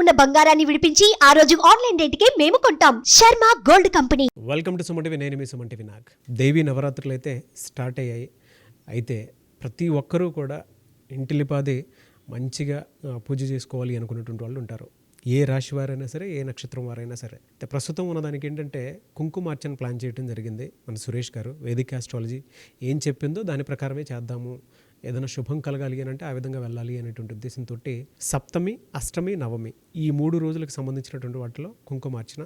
ఉన్న బంగారాన్ని విడిపించి ఆ రోజు ఆన్లైన్ రేటుకే మేము కొంటాం. Sharma gold company. Welcome to Suman TV. నేను మీ సుమన్ టీవీ నాగ్. దేవీ నవరాత్రులు అయితే స్టార్ట్ అయ్యాయి. అయితే ప్రతి ఒక్కరూ కూడా ఇంటిలిపాది మంచిగా పూజ చేసుకోవాలి అనుకున్నటువంటి వాళ్ళు ఉంటారు. ఏ రాశి వారైనా సరే, ఏ నక్షత్రం వారైనా సరే. అయితే ప్రస్తుతం ఉన్నదానికి ఏంటంటే కుంకుమార్చన ప్లాన్ చేయడం జరిగింది. మన సురేష్ గారు వేదిక ఆస్ట్రాలజీ ఏం చెప్పిందో దాని ప్రకారమే చేద్దాము, ఏదైనా శుభం కలగాలి అని అంటే ఆ విధంగా వెళ్ళాలి అనేటువంటి ఉద్దేశంతో సప్తమి, అష్టమి, నవమి ఈ 3 రోజులకు సంబంధించినటువంటి వాటిలో కుంకుమార్చన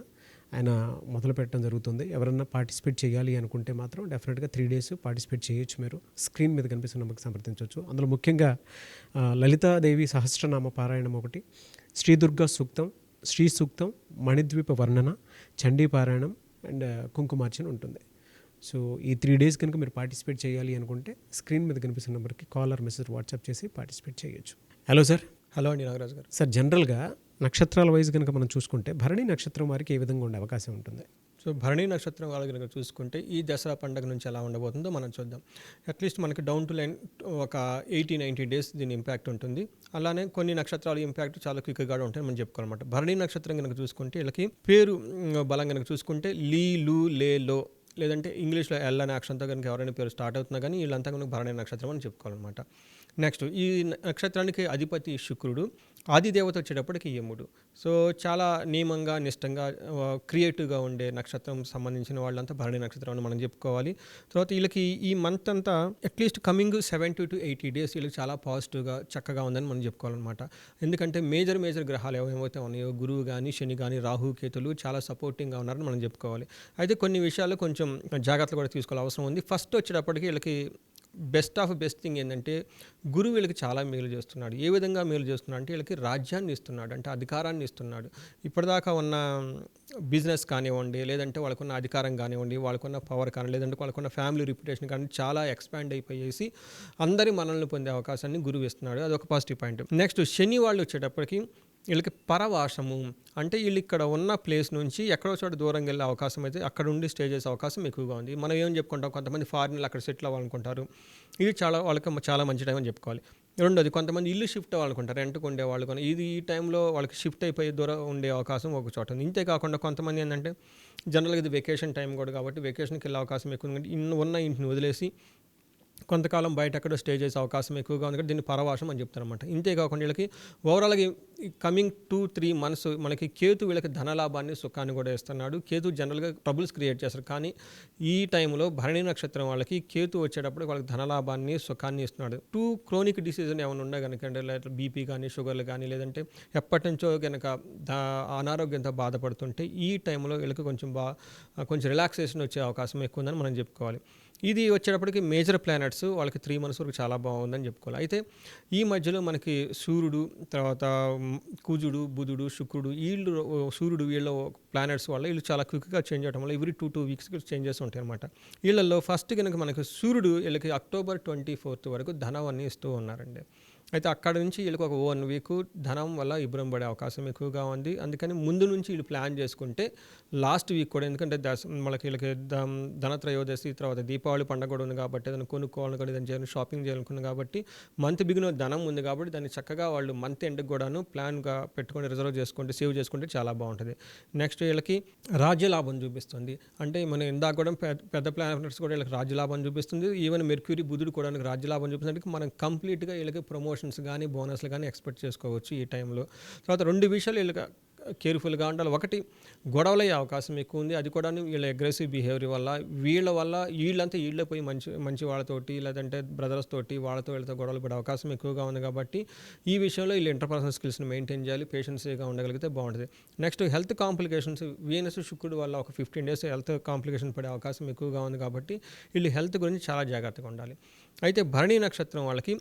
ఆయన మొదలు పెట్టడం జరుగుతుంది. ఎవరన్నా పార్టిసిపేట్ చేయాలి అనుకుంటే మాత్రం డెఫినెట్గా 3 days పార్టిసిపేట్ చేయొచ్చు. మీరు స్క్రీన్ మీద కనిపిస్తున్న నెంబర్కి సంప్రదించవచ్చు. అందులో ముఖ్యంగా లలితాదేవి సహస్రనామ పారాయణం ఒకటి, శ్రీ దుర్గా సూక్తం, శ్రీ సూక్తం, మణిద్వీప వర్ణన, చండీ పారాయణం అండ్ కుంకుమార్చన ఉంటుంది. సో ఈ 3 days కనుక మీరు పార్టిసిపేట్ చేయాలి అనుకుంటే స్క్రీన్ మీద కనిపిస్తున్న నెంబర్కి కాల్ ఆర్ మెసేజ్ వాట్సాప్ చేసి పార్టిసిపేట్ చేయొచ్చు. Hello sir. హలో అండి నాగరాజు గారు. సార్, జనరల్గా నక్షత్రాల వైజ్ కనుక మనం చూసుకుంటే భరణి నక్షత్రం వారికి ఏ విధంగా ఉండే అవకాశం ఉంటుంది? సో భరణి నక్షత్రం వాళ్ళ కనుక చూసుకుంటే ఈ దసరా పండుగ నుంచి ఎలా ఉండబోతుందో మనం చూద్దాం. అట్లీస్ట్ మనకి డౌన్ టు లైన్ ఒక 80-90 days దీని ఇంపాక్ట్ ఉంటుంది. అలానే కొన్ని నక్షత్రాల ఇంపాక్ట్ చాలా క్విక్గా ఉంటాయి మనం చెప్పుకోవాలన్నమాట. భరణి నక్షత్రం కనుక చూసుకుంటే వీళ్ళకి పేరు బలం కనుక చూసుకుంటే లీ, లు, లే, లో, లేదంటే ఇంగ్లీష్లో ఎల్ అనే అక్షరంతో కనుక ఎవరైనా పేరు స్టార్ట్ అవుతున్నా కానీ వీళ్ళంతా కనుక భరణి నక్షత్రం అని చెప్పుకోవాలన్నమాట. నెక్స్ట్ ఈ నక్షత్రానికి అధిపతి శుక్రుడు, ఆదిదేవత వచ్చేటప్పటికి యముడు. సో చాలా నియమంగా, నిష్టంగా, క్రియేటివ్గా ఉండే నక్షత్రం సంబంధించిన వాళ్ళంతా భరణి నక్షత్రం అని మనం చెప్పుకోవాలి. తర్వాత వీళ్ళకి ఈ మంత్ అంతా అట్లీస్ట్ కమింగ్ 70 to 80 days వీళ్ళకి చాలా పాజిటివ్గా, చక్కగా ఉందని మనం చెప్పుకోవాలన్నమాట. ఎందుకంటే మేజర్ గ్రహాలు ఏమైతే ఉన్నాయో, గురువు కానీ, శని కానీ, రాహు, కేతులు చాలా సపోర్టింగ్గా ఉన్నారని మనం చెప్పుకోవాలి. అయితే కొన్ని విషయాలు కొంచెం జాగ్రత్తలు కూడా తీసుకోవాల్సిన అవసరం ఉంది. ఫస్ట్ వచ్చేటప్పటికి వీళ్ళకి బెస్ట్ ఆఫ్ బెస్ట్ థింగ్ ఏంటంటే గురువు వీళ్ళకి చాలా మేలు చేస్తున్నాడు. ఏ విధంగా మేలు చేస్తున్నాడు అంటే వీళ్ళకి రాజ్యాన్ని ఇస్తున్నాడు, అంటే అధికారాన్ని ఇస్తున్నాడు. ఇప్పటిదాకా ఉన్న బిజినెస్ కానివ్వండి, లేదంటే వాళ్ళకున్న అధికారం కానివ్వండి, వాళ్ళకున్న పవర్ కానీ, లేదంటే వాళ్ళకున్న ఫ్యామిలీ రిప్యుటేషన్ కానీ చాలా ఎక్స్పాండ్ అయిపోయేసి అందరి మనల్ని పొందే అవకాశాన్ని గురువు ఇస్తున్నాడు. అదొక పాజిటివ్ పాయింట్. నెక్స్ట్ శని వాళ్ళు వచ్చేటప్పటికి వీళ్ళకి పరవాసము, అంటే వీళ్ళు ఇక్కడ ఉన్న ప్లేస్ నుంచి ఎక్కడో చోట దూరంగా వెళ్ళే అవకాశం అయితే అక్కడ ఉండి స్టే చేసే అవకాశం ఎక్కువగా ఉంది. మనం ఏం చెప్పుకుంటాం, కొంతమంది ఫారిన్లు అక్కడ సెటిల్ అవ్వాలనుకుంటారు. ఇది వాళ్ళకి చాలా మంచి టైం అని చెప్పుకోవాలి. రెండోది, కొంతమంది ఇల్లు షిఫ్ట్ అవ్వాలనుకుంటారు, రెంట్కు ఉండేవాళ్ళు కానీ ఇది ఈ టైంలో వాళ్ళకి షిఫ్ట్ అయిపోయి దూరం ఉండే అవకాశం ఒక చోట ఉంది. ఇంతే కాకుండా కొంతమంది ఏంటంటే జనరల్గా ఇది వెకేషన్ టైం కూడా కాబట్టి వెకేషన్కి వెళ్ళే అవకాశం ఎక్కువ ఉంది. ఉన్న ఇంటిని వదిలేసి కొంతకాలం బయట ఎక్కడో స్టే చేసే అవకాశం ఎక్కువగా ఉంది. దీన్ని పరవాసం అని చెప్తారన్నమాట. ఇంతేకాకుండా వీళ్ళకి ఓవరాల్గా కమింగ్ 2-3 months మనకి కేతు వీళ్ళకి ధనలాభాన్ని, సుఖాన్ని కూడా ఇస్తున్నాడు. కేతు జనరల్గా ట్రబుల్స్ క్రియేట్ చేస్తారు, కానీ ఈ టైంలో భరణి నక్షత్రం వాళ్ళకి కేతు వచ్చేటప్పుడు వాళ్ళకి ధనలాభాన్ని, సుఖాన్ని ఇస్తున్నాడు. 2 chronic diseases ఏమైనా ఉన్నాయి కనుక, అంటే బీపీ కానీ, షుగర్లు కానీ, లేదంటే ఎప్పటి నుంచో కనుక అనారోగ్యంతో బాధపడుతుంటే ఈ టైంలో వీళ్ళకి కొంచెం రిలాక్సేషన్ వచ్చే అవకాశం ఎక్కువ ఉందని మనం చెప్పుకోవాలి. ఇది వచ్చేటప్పటికి మేజర్ ప్లానెట్స్ వాళ్ళకి 3 months వరకు చాలా బాగుందని చెప్పుకోవాలి. అయితే ఈ మధ్యలో మనకి సూర్యుడు, తర్వాత కుజుడు, బుధుడు, శుక్రుడు, సూర్యుడు వీళ్ళ ప్లానెట్స్ వల్ల వీళ్ళు చాలా క్విక్గా చేంజ్ అవ్వడం వల్ల ఎవ్రీ 2 weeksకి చేంజెస్ ఉంటాయి అనమాట. వీళ్ళల్లో ఫస్ట్ కనుక మనకి సూర్యుడు వీళ్ళకి October 24th వరకు ధనాన్ని ఇస్తూ ఉన్నారండి. అయితే అక్కడ నుంచి వీళ్ళకి ఒక 1 week ధనం వల్ల ఇబ్బంది పడే అవకాశం ఎక్కువగా ఉంది. అందుకని ముందు నుంచి వీళ్ళు ప్లాన్ చేసుకుంటే లాస్ట్ వీక్ కూడా, ఎందుకంటే వీళ్ళకి ధనత్రయోదశి తర్వాత దీపావళి పండుగ కూడా ఉంది కాబట్టి దాన్ని కొనుక్కోవాలని కూడా దాన్ని చేయాలని షాపింగ్ చేయాలనుకున్నాను కాబట్టి మంత్ బిగిన ధనం ఉంది కాబట్టి దాన్ని చక్కగా వాళ్ళు మంత్ ఎండ్కి కూడాను ప్లాన్గా పెట్టుకొని రిజర్వ్ చేసుకుంటే, సేవ్ చేసుకుంటే చాలా బాగుంటుంది. నెక్స్ట్ వీళ్ళకి రాజ్యలాభం చూపిస్తుంది. అంటే మనం ఇందాక కూడా పెద్ద ప్లానెట్స్ కూడా వీళ్ళకి రాజ్యలాభం చూపిస్తుంది. ఈవెన్ మెర్క్యూరీ, బుధుడు కూడా రాజ్యలాభం చూపిస్తుంది. మనం కంప్లీట్గా వీళ్ళకి ప్రమోషన్స్ కానీ, బోనస్లు కానీ ఎక్స్పెక్ట్ చేసుకోవచ్చు ఈ టైంలో. తర్వాత 2 విషయాలు వీళ్ళకి కేర్ఫుల్గా ఉండాలి. ఒకటి, గొడవలయ్యే అవకాశం ఎక్కువ ఉంది. అది కూడా వీళ్ళ అగ్రెసివ్ బిహేవియర్ వల్ల వీళ్ళంతా వీళ్ళే పోయి మంచి వాళ్ళతోటి, లేదంటే బ్రదర్స్ తోటి వీళ్ళతో గొడవలు పడే అవకాశం ఎక్కువగా ఉంది. కాబట్టి ఈ విషయంలో వీళ్ళు ఇంటర్పర్సనల్ స్కిల్స్ని మెయింటైన్ చేయాలి, పేషెన్సీగా ఉండగలిగితే బాగుంటుంది. నెక్స్ట్ హెల్త్ కాంప్లికేషన్స్, వీనస్, శుక్రుడు వల్ల ఒక 15 days హెల్త్ కాంప్లికేషన్ పడే అవకాశం ఎక్కువగా ఉంది. కాబట్టి వీళ్ళు హెల్త్ గురించి చాలా జాగ్రత్తగా ఉండాలి. అయితే భరణి నక్షత్రం వాళ్ళకి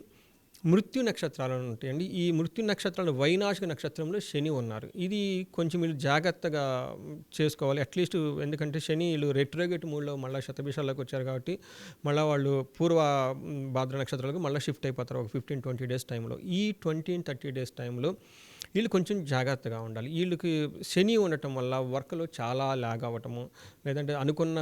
మృత్యు నక్షత్రాలు ఉంటాయండి. ఈ మృత్యు నక్షత్రాలు వైనాశిక నక్షత్రంలో శని ఉన్నారు. ఇది కొంచెం వీళ్ళు జాగ్రత్తగా చేసుకోవాలి అట్లీస్ట్. ఎందుకంటే శని వీళ్ళు రెట్రోగేట్ మూడ్లో మళ్ళీ శతభిషాల్లోకి వచ్చారు కాబట్టి మళ్ళీ వాళ్ళు పూర్వ భాద్ర నక్షత్రాలకు మళ్ళీ షిఫ్ట్ అయిపోతారు ఒక 15-20 days టైంలో. ఈ 20-30 days టైంలో వీళ్ళు కొంచెం జాగ్రత్తగా ఉండాలి. వీళ్ళకి శని ఉండటం వల్ల వర్క్లో చాలా ల్యాగ్ అవ్వటము, లేదంటే అనుకున్న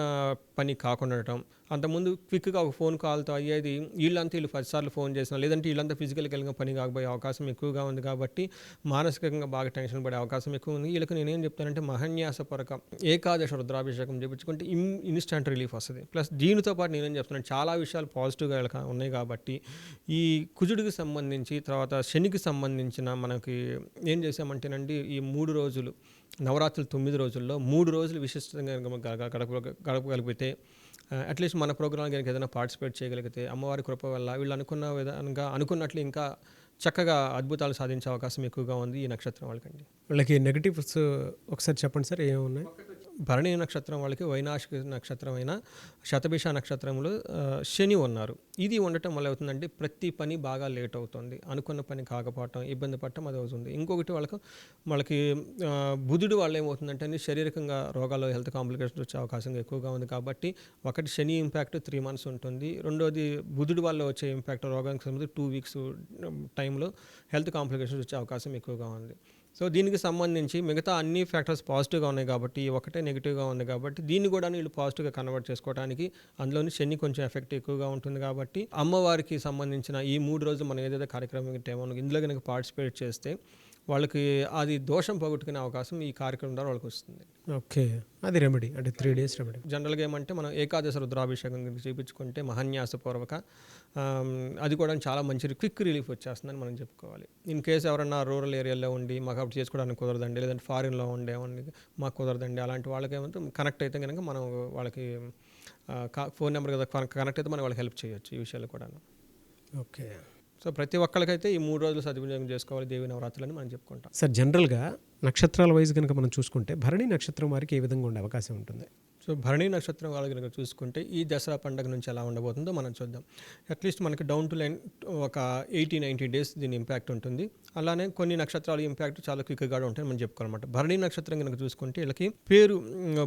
పని కాకుండా ఉండటం, అంతకుముందు క్విక్గా ఒక ఫోన్ కాల్తో అయ్యేది వీళ్ళు 10 సార్లు ఫోన్ చేసినా, లేదంటే వీళ్ళంతా ఫిజికల్గా పని కాకపోయే అవకాశం ఎక్కువగా ఉంది కాబట్టి మానసికంగా బాగా టెన్షన్ పడే అవకాశం ఎక్కువ ఉంది. వీళ్ళకి నేనేం చెప్తానంటే మహన్యాసపరక ఏకాదశ రుద్రాభిషేకం చేయించుకుంటే ఇన్స్టెంట్ రిలీఫ్ వస్తుంది. ప్లస్ దీనితో పాటు నేనేం చెప్తున్నాను, చాలా విషయాలు పాజిటివ్గా వీళ్ళకి ఉన్నాయి కాబట్టి ఈ కుజుడికి సంబంధించి తర్వాత శనికి సంబంధించిన మనకి ఏం చేసామంటేనండి, ఈ 3 రోజులు నవరాత్రులు 9 రోజుల్లో 3 రోజులు విశిష్టంగా గడపగలిగితే, అట్లీస్ట్ మన ప్రోగ్రాం కనుక ఏదైనా పార్టిసిపేట్ చేయగలిగితే అమ్మవారి కృప వల్ల వీళ్ళు అనుకున్న విధంగా అనుకున్నట్లు ఇంకా చక్కగా అద్భుతాలు సాధించే అవకాశం ఎక్కువగా ఉంది ఈ నక్షత్రం వాళ్ళకండి. వాళ్ళకి నెగటివ్స్ ఒకసారి చెప్పండి సార్, ఏమున్నాయి? భరణి నక్షత్రం వాళ్ళకి వైనాశిక నక్షత్రం అయిన శతభిష నక్షత్రంలో శని ఉన్నారు. ఇది ఉండటం వల్ల అవుతుందంటే ప్రతి పని బాగా లేట్ అవుతుంది, అనుకున్న పని కాకపోవటం, ఇబ్బంది పడటం అది అవుతుంది. ఇంకొకటి వాళ్ళకి బుధుడు వల్ల ఏమవుతుందంటే శారీరకంగా రోగాలు, హెల్త్ కాంప్లికేషన్స్ వచ్చే అవకాశం ఎక్కువగా ఉంది. కాబట్టి ఒకటి శని ఇంపాక్ట్ 3 months ఉంటుంది. రెండోది బుధుడు వల్ల వచ్చే ఇంపాక్ట్ రోగానికి సంబంధించి 2 weeks టైంలో హెల్త్ కాంప్లికేషన్స్ వచ్చే అవకాశం ఎక్కువగా ఉంది. సో దీనికి సంబంధించి మిగతా అన్ని ఫ్యాక్టర్స్ పాజిటివ్గా ఉన్నాయి కాబట్టి, ఒకటే నెగిటివ్గా ఉంది కాబట్టి దీన్ని కూడా వీళ్ళు పాజిటివ్గా కన్వర్ట్ చేసుకోవడానికి అందులోని శని కొంచెం ఎఫెక్ట్ ఎక్కువగా ఉంటుంది. కాబట్టి అమ్మవారికి సంబంధించిన ఈ 3 రోజులు మనం ఏదైతే కార్యక్రమం ఏమో ఇందులో కనుక పార్టిసిపేట్ చేస్తే వాళ్ళకి అది దోషం పోగొట్టుకునే అవకాశం ఈ కార్యక్రమం ద్వారా వాళ్ళకి వస్తుంది. ఓకే, అది రెమెడీ అంటే 3 days రెమెడీ. జనరల్గా ఏమంటే మనం ఏకాదశ రుద్రాభిషేకం కనుక చేయించుకుంటే మహాన్యాసపూర్వక అది కూడా చాలా మంచి క్విక్ రిలీఫ్ వచ్చేస్తుందని మనం చెప్పుకోవాలి. ఇన్ కేసు ఎవరన్నా రూరల్ ఏరియాలో ఉండి మాకు అప్పుడు చేసుకోవడానికి కుదరదండి, లేదంటే ఫారిన్లో ఉండేవండి మాకు కుదరదండి, అలాంటి వాళ్ళకి ఏమంటే కనెక్ట్ అయితే కనుక మనం వాళ్ళకి ఫోన్ నెంబర్ కదా కనెక్ట్ అయితే మనం వాళ్ళకి హెల్ప్ చేయొచ్చు ఈ విషయాలు కూడా. ఓకే, సో ప్రతి ఒక్కరికైతే ఈ 3 రోజులు సద్వినియోగం చేసుకోవాలి దేవి నవరాత్రులని మనం చెప్పుకుంటాం. సార్ జనరల్గా నక్షత్రాల వైజ్ కనుక మనం చూసుకుంటే భరణి నక్షత్రం వారికి ఏ విధంగా ఉండే అవకాశం ఉంటుంది? సో భరణి నక్షత్రం వాళ్ళకి కనుక చూసుకుంటే ఈ దసరా పండుగ నుంచి ఎలా ఉండబోతుందో మనం చూద్దాం. అట్లీస్ట్ మనకి డౌన్ టు లైన్ ఒక 80-90 days దీని ఇంపాక్ట్ ఉంటుంది. అలానే కొన్ని నక్షత్రాల ఇంపాక్ట్ చాలా క్విక్గా ఉంటాయి మనం చెప్పుకోవాలన్నమాట. భరణి నక్షత్రం కనుక చూసుకుంటే వీళ్ళకి పేరు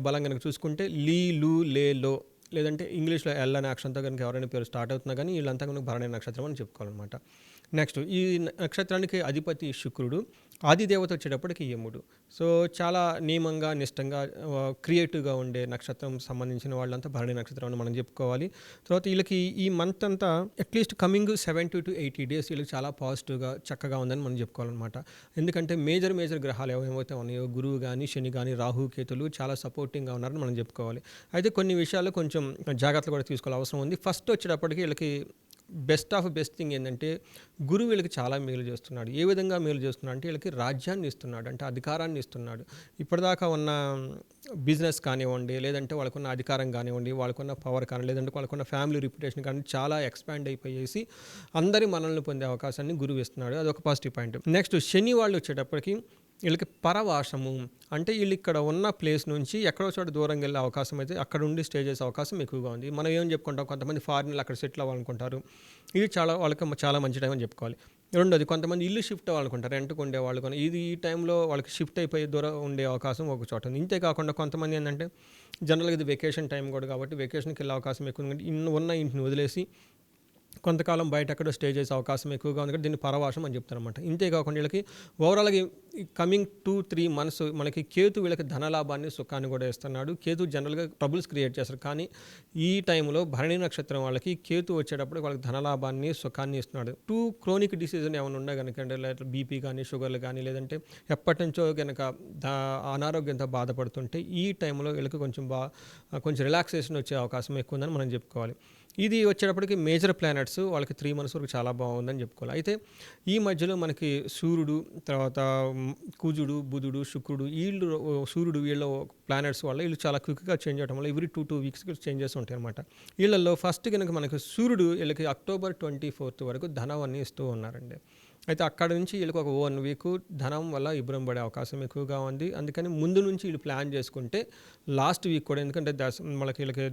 బలం కనుక చూసుకుంటే లీ, లు, లే, లో, లేదంటే ఇంగ్లీష్లో ఎల్ అనే అక్షరంతో కనుక ఎవరైనా పేరు స్టార్ట్ అవుతున్నా కానీ వీళ్ళంతా కనుక భరణి నక్షత్రం అని చెప్పుకోవాలన్నమాట. నెక్స్ట్ ఈ నక్షత్రానికి అధిపతి శుక్రుడు, ఆదిదేవత వచ్చేటప్పటికి యముడు. సో చాలా నియమంగా, నిష్టంగా, క్రియేటివ్గా ఉండే నక్షత్రం సంబంధించిన వాళ్ళంతా భరణి నక్షత్రం అని మనం చెప్పుకోవాలి. తర్వాత వీళ్ళకి ఈ మంత్ అంతా అట్లీస్ట్ కమింగ్ 70 to 80 days వీళ్ళకి చాలా పాజిటివ్గా చక్కగా ఉందని మనం చెప్పుకోవాలన్నమాట. ఎందుకంటే మేజర్ గ్రహాలు ఏమైతే ఉన్నాయో గురువు కానీ, శని కానీ, రాహు, కేతులు చాలా సపోర్టింగ్గా ఉన్నారని మనం చెప్పుకోవాలి. అయితే కొన్ని విషయాలు కొంచెం జాగ్రత్తలు కూడా తీసుకోవాల్సిన అవసరం ఉంది. ఫస్ట్ వచ్చేటప్పటికి వీళ్ళకి బెస్ట్ థింగ్ ఏంటంటే గురువు వీళ్ళకి చాలా మేలు చేస్తున్నాడు. ఏ విధంగా మేలు చేస్తున్నాడు అంటే వీళ్ళకి రాజ్యాన్ని ఇస్తున్నాడు, అంటే అధికారాన్ని ఇస్తున్నాడు. ఇప్పటిదాకా ఉన్న బిజినెస్ కానివ్వండి, లేదంటే వాళ్ళకున్న అధికారం కానివ్వండి, వాళ్ళకున్న పవర్ కానీ, లేదంటే వాళ్ళకున్న ఫ్యామిలీ రిప్యుటేషన్ కానీ చాలా ఎక్స్పాండ్ అయిపోయేసి అందరి మనల్ని పొందే అవకాశాన్ని గురువు ఇస్తున్నాడు. అదొక పాజిటివ్ పాయింట్. నెక్స్ట్ శని వాళ్ళు వచ్చేటప్పటికి వీళ్ళకి పరవాసము, అంటే వీళ్ళు ఇక్కడ ఉన్న ప్లేస్ నుంచి ఎక్కడో చోట దూరంగా వెళ్ళే అవకాశం అయితే అక్కడ ఉండి స్టే చేసే అవకాశం ఎక్కువగా ఉంది. మనం ఏం చెప్పుకుంటాం, కొంతమంది ఫారిన్లో అక్కడ సెటిల్ అవ్వాలనుకుంటారు, ఇది వాళ్ళకి చాలా మంచి టైం అని చెప్పుకోవాలి. రెండోది కొంతమంది ఇల్లు షిఫ్ట్ అవ్వాలనుకుంటారు, రెంట్కు ఉండే వాళ్ళు కానీ ఇది ఈ టైంలో వాళ్ళకి షిఫ్ట్ అయిపోయి దూరం ఉండే అవకాశం ఒక చోట ఉంది. ఇంతే కాకుండా కొంతమంది ఏంటంటే జనరల్గా ఇది వెకేషన్ టైం కూడా కాబట్టి వెకేషన్కి వెళ్ళే అవకాశం ఎక్కువ ఉంది. ఉన్న ఇంటిని వదిలేసి కొంతకాలం బయట ఎక్కడో స్టే చేసే అవకాశం ఎక్కువగా ఉంది. దీన్ని పరవాసం అని చెప్తారన్నమాట. ఇంతేకాకుండా వీళ్ళకి ఓవరాల్గా కమింగ్ 2-3 months మనకి కేతు వీళ్ళకి ధనలాభాన్ని, సుఖాన్ని కూడా ఇస్తున్నాడు. కేతు జనరల్గా ట్రబుల్స్ క్రియేట్ చేస్తారు, కానీ ఈ టైంలో భరణి నక్షత్రం వాళ్ళకి కేతు వచ్చేటప్పుడు వాళ్ళకి ధనలాభాన్ని, సుఖాన్ని ఇస్తున్నాడు. 2 chronic diseases ఏమైనా ఉన్నాయి కనుక అంటే బీపీ కానీ, షుగర్లు కానీ, లేదంటే ఎప్పటి నుంచో కనుక అనారోగ్యంతో బాధపడుతుంటే ఈ టైంలో వీళ్ళకి కొంచెం రిలాక్సేషన్ వచ్చే అవకాశం ఎక్కువ ఉందని మనం చెప్పుకోవాలి. ఇది వచ్చేటప్పటికి మేజర్ ప్లానెట్స్ వాళ్ళకి 3 months వరకు చాలా బాగుందని చెప్పుకోవాలి. అయితే ఈ మధ్యలో మనకి సూర్యుడు, తర్వాత కుజుడు, బుధుడు, శుక్రుడు, సూర్యుడు వీళ్ళ ప్లానెట్స్ వల్ల వీళ్ళు చాలా క్విక్గా చేంజ్ అవడం వల్ల ఎవ్రీ 2 weeks చేంజెస్ ఉంటాయి అనమాట. వీళ్ళల్లో ఫస్ట్ కనుక మనకి సూర్యుడు వీళ్ళకి October 24th వరకు ధనాన్ని ఇస్తూ ఉన్నారండి. అయితే అక్కడ నుంచి వీళ్ళకి ఒక 1 week ధనం వల్ల ఇబ్బంది పడే అవకాశం ఎక్కువగా ఉంది. అందుకని ముందు నుంచి వీళ్ళు ప్లాన్ చేసుకుంటే లాస్ట్ వీక్ కూడా, ఎందుకంటే వీళ్ళకి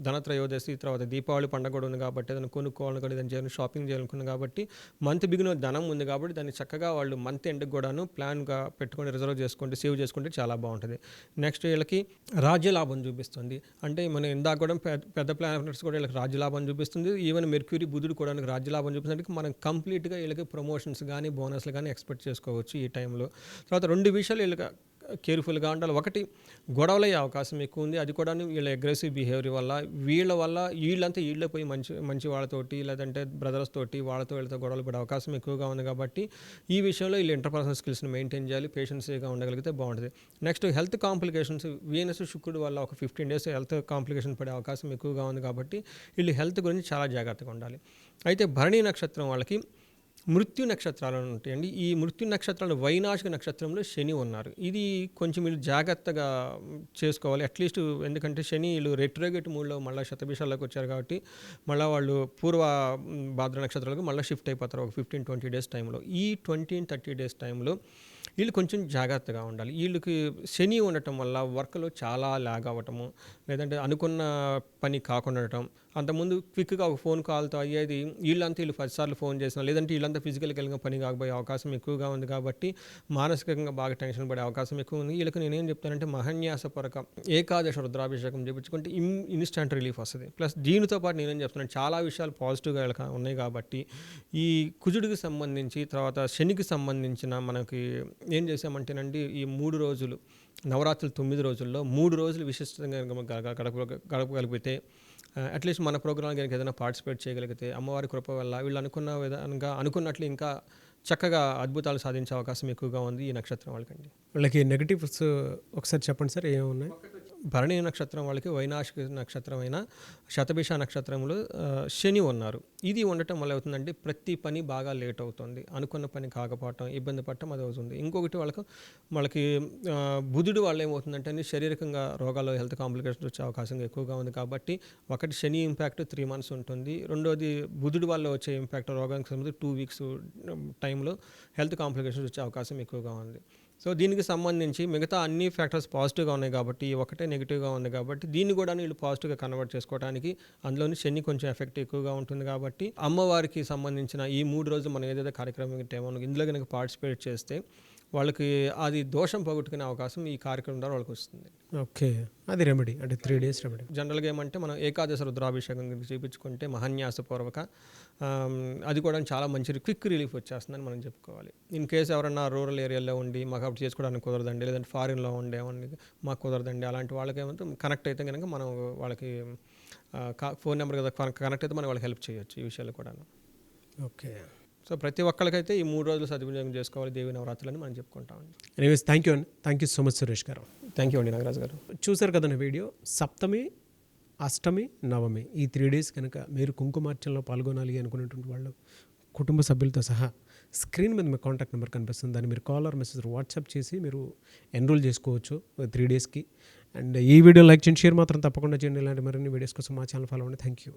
ధనత్రయోదశి తర్వాత దీపావళి పండుగ కూడా ఉంది కాబట్టి దాన్ని కొనుక్కోవాలని కూడా దాన్ని చేయాలని షాపింగ్ చేయాలనుకున్నాను కాబట్టి మంత్ బిగిన ధనం ఉంది కాబట్టి దాన్ని చక్కగా వాళ్ళు మంత్ ఎండ్కి కూడాను ప్లాన్గా పెట్టుకొని రిజర్వ్ చేసుకుంటే, సేవ్ చేసుకుంటే చాలా బాగుంటుంది. నెక్స్ట్ వీళ్ళకి రాజ్యలాభం చూపిస్తుంది. అంటే మనం ఇందాక కూడా పెద్ద ప్లానెట్స్ కూడా వీళ్ళకి రాజ్యలాభం చూపిస్తుంది. ఈవెన్ మెర్క్యూరీ, బుధుడు కూడా రాజ్యలాభం చూపిస్తుంది. మనం కంప్లీట్గా వీళ్ళకి ప్రమోషన్స్ కానీ, బోనస్లు కానీ ఎక్స్పెక్ట్ చేసుకోవచ్చు ఈ టైంలో. తర్వాత 2 విషయాలు వీళ్ళకి కేర్ఫుల్గా ఉండాలి. ఒకటి గొడవలయ్యే అవకాశం ఎక్కువ ఉంది. అది కూడా వీళ్ళ అగ్రెసివ్ బిహేవియర్ వల్ల వీళ్ళంతా వీళ్ళే పోయి మంచి మంచి వాళ్ళతోటి లేదంటే బ్రదర్స్ తోటి వీళ్ళతో గొడవలు పడే అవకాశం ఎక్కువగా ఉంది. కాబట్టి ఈ విషయంలో వీళ్ళు ఇంటర్పర్సనల్ స్కిల్స్ని మెయింటైన్ చేయాలి. పేషెన్సీగా ఉండగలిగితే బాగుంటుంది. నెక్స్ట్ హెల్త్ కాంప్లికేషన్స్, వీనస్ శుక్రుడు వల్ల ఒక 15 days హెల్త్ కాంప్లికేషన్ పడే అవకాశం ఎక్కువగా ఉంది. కాబట్టి వీళ్ళు హెల్త్ గురించి చాలా జాగ్రత్తగా ఉండాలి. అయితే భరణి నక్షత్రం వాళ్ళకి మృత్యు నక్షత్రాలు ఉంటాయండి. ఈ మృత్యు నక్షత్రాలు వైనాశిక నక్షత్రంలో శని ఉన్నారు. ఇది కొంచెం వీళ్ళు జాగ్రత్తగా చేసుకోవాలి. అట్లీస్ట్ ఎందుకంటే శని వీళ్ళు రెట్రోగేట్ మూడ్లో మళ్ళీ శతభిషాల్లోకి వచ్చారు. కాబట్టి మళ్ళీ వాళ్ళు పూర్వ భాద్ర నక్షత్రాలకు మళ్ళీ షిఫ్ట్ అయిపోతారు ఒక 15-20 days టైంలో. ఈ 20-30 days టైంలో వీళ్ళు కొంచెం జాగ్రత్తగా ఉండాలి. వీళ్ళకి శని ఉండటం వల్ల వర్క్లో చాలా లాగ్ అవ్వటము, లేదంటే అనుకున్న పని కాకుండా ఉండటం. అంతకుముందు క్విక్గా ఒక ఫోన్ కాల్తో అయ్యేది వీళ్ళంతా 10 సార్లు ఫోన్ చేసినా, లేదంటే వీళ్ళంతా ఫిజికల్గా పని కాకపోయే అవకాశం ఎక్కువగా ఉంది. కాబట్టి మానసికంగా బాగా టెన్షన్ పడే అవకాశం ఎక్కువ ఉంది. వీళ్ళకి నేనేం చెప్తానంటే మహాన్యాసపూర్వక ఏకాదశ రుద్రాభిషేకం చేయించుకుంటే ఇన్స్టెంట్ రిలీఫ్ వస్తుంది. ప్లస్ దీనితో పాటు నేనేం చెప్తున్నాను, చాలా విషయాలు పాజిటివ్గా ఉన్నాయి. కాబట్టి ఈ కుజుడికి సంబంధించి తర్వాత శనికి సంబంధించిన మనకి ఏం చేసామంటేనండి, ఈ 3 రోజులు నవరాత్రులు 9 రోజుల్లో 3 రోజులు విశిష్టంగా గడపగలిగితే, అట్లీస్ట్ మన ప్రోగ్రాం కనుక ఏదైనా పార్టిసిపేట్ చేయగలిగితే అమ్మవారి కృప వల్ల వీళ్ళు అనుకున్న విధంగా అనుకున్నట్లు ఇంకా చక్కగా అద్భుతాలు సాధించే అవకాశం ఎక్కువగా ఉంది ఈ నక్షత్రం వాళ్ళకండి. వాళ్ళకి నెగటివ్స్ ఒకసారి చెప్పండి సార్, ఏమున్నాయి? భరణి నక్షత్రం వాళ్ళకి వైనాశిక నక్షత్రమైన శతభిష నక్షత్రంలో శని ఉన్నారు. ఇది ఉండటం వల్ల అవుతుందంటే ప్రతి పని బాగా లేట్ అవుతుంది, అనుకున్న పని కాకపోవటం, ఇబ్బంది పడటం అది అవుతుంది. ఇంకొకటి వాళ్ళకి బుధుడు వల్ల ఏమవుతుందంటే శారీరకంగా రోగాలు, హెల్త్ కాంప్లికేషన్స్ వచ్చే అవకాశం ఎక్కువగా ఉంది. కాబట్టి ఒకటి శని ఇంపాక్ట్ 3 months ఉంటుంది. రెండోది బుధుడు వల్ల వచ్చే ఇంపాక్ట్ రోగానికి సంబంధించి 2 weeks టైంలో హెల్త్ కాంప్లికేషన్స్ వచ్చే అవకాశం ఎక్కువగా ఉంది. సో దీనికి సంబంధించి మిగతా అన్ని ఫ్యాక్టర్స్ పాజిటివ్గా ఉన్నాయి. కాబట్టి ఒకటే నెగిటివ్గా ఉంది. కాబట్టి దీన్ని కూడా వీళ్ళు పాజిటివ్గా కన్వర్ట్ చేసుకోవడానికి అందులోని శని కొంచెం ఎఫెక్ట్ ఎక్కువగా ఉంటుంది. కాబట్టి అమ్మవారికి సంబంధించిన ఈ 3 రోజులు మనం ఏదైతే కార్యక్రమం ఏమో ఇందులో కనుక పార్టిసిపేట్ చేస్తే వాళ్ళకి అది దోషం పోగొట్టుకునే అవకాశం ఈ కార్యక్రమం ద్వారా వాళ్ళకి వస్తుంది. ఓకే, అది రెమెడీ అంటే 3 days రెమెడీ. జనరల్గా ఏమంటే మనం ఏకాదశ రుద్రాభిషేకం చేయించుకుంటే మహాన్యాసపూర్వక అది కూడా చాలా మంచి క్విక్ రిలీఫ్ వచ్చేస్తుందని మనం చెప్పుకోవాలి. ఇన్ కేసు ఎవరన్నా రూరల్ ఏరియాలో ఉండి మాకు అప్పుడు చేసుకోవడానికి కుదరదండి, లేదంటే ఫారిన్లో ఉండేవండి మాకు కుదరదండి, అలాంటి వాళ్ళకి ఏమంటే కనెక్ట్ అయితే కనుక మనం వాళ్ళకి ఫోన్ నెంబర్ కదా కనెక్ట్ అయితే మనం వాళ్ళకి హెల్ప్ చేయొచ్చు ఈ విషయాలు కూడా. ఓకే, సో ప్రతి ఒక్కరికైతే ఈ 3 రోజులు సద్వినియోగం చేసుకోవాలి దేవి నవరాత్రులని మనం చెప్పుకుంటామండి. ఎనీవేస్ థ్యాంక్ యూ అండి, thank you so much Suresh garu. Thank you అండి నాగరాజు గారు. చూసారు కదండి వీడియో. సప్తమి, అష్టమి, నవమి ఈ 3 days కనుక మీరు కుంకుమార్చనలో పాల్గొనాలి అనుకునేటువంటి వాళ్ళు కుటుంబ సభ్యులతో సహా స్క్రీన్ మీద మీ కాంటాక్ట్ నెంబర్ కనిపిస్తుంది, దాన్ని మీరు కాల్ ఆర్ మెసేజ్ వాట్సాప్ చేసి మీరు ఎన్రోల్ చేసుకోవచ్చు 3 daysకి. అండ్ ఈ వీడియో లైక్ చేయండి, షేర్ మాత్రం తప్పకుండా చేయండి. ఇలాంటి మరిన్ని వీడియోస్ కోసం మా ఛానల్ ఫాలో అవ్వండి. Thank you.